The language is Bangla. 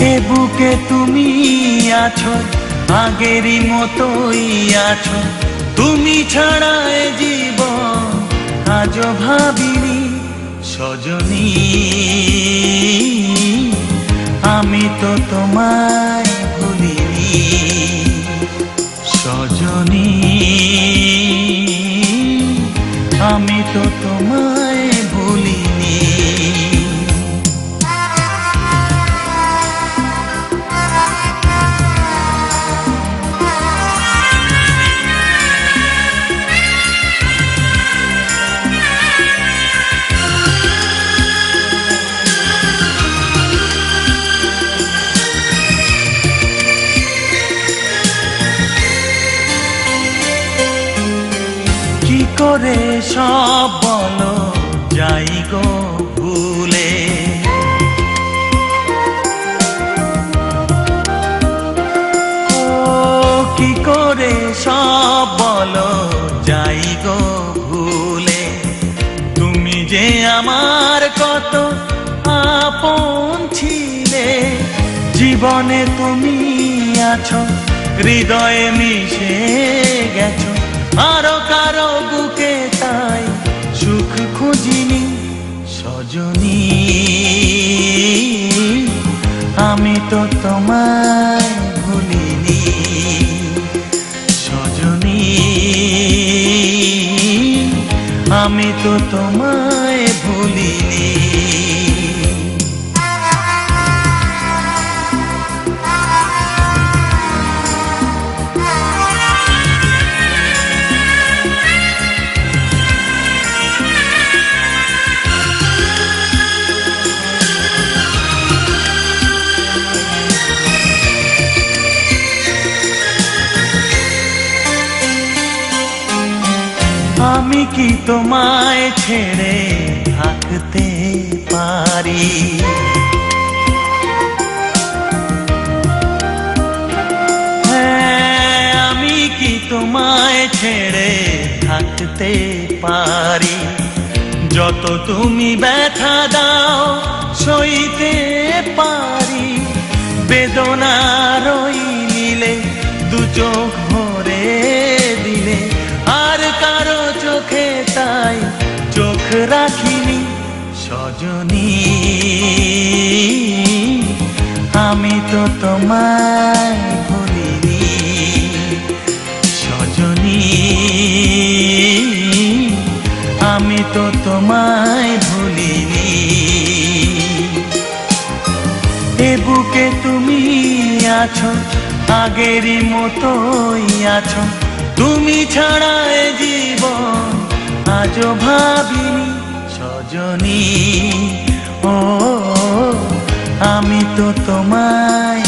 এ বুকে তুমি আছো, আগেরই মতোই আছো। তুমি ছাড়া এ জীবন আজও ভাবিনি সজনী। আমি তো তোমায় ভুলিনি সজনী। আমি তো তোমায় ভুলিনি। কি করে সব বলো যাই গো ভুলে। ও কি করে সব বলো যাই গো ভুলে। তুমি যে আমার কত আপন ছিলে। জীবনে তুমি আছো, হৃদয়ে মিশে গেছো। আরো কারো বুকে তাই সুখ খুঁজিনি সজনী। আমি তো তোমায় ভুলিনি সজনী। আমি তো তোমায় ভুলিনি। আমি কি তোমায় ছেড়ে থাকতে পারি। হ্যাঁ আমি কি তোমায় ছেড়ে থাকতে পারি। যত তুমি ব্যথা দাও সইতে পারি। বেদনার ওই নীলে দু চোখ ভরে দিলে। আর কারো চোখে তাই চোখ রাখিনি সজনী। আমি তো তোমায় ভুলিনি সজনী। আমি তো তোমায় ভুলিনি। এ বুকে তুমি আছো, আগেরই মতোই আছো। তুমি ছাড়া এ জীবন আজও ভাবিনি সজনী। ও আমি তো তোমায়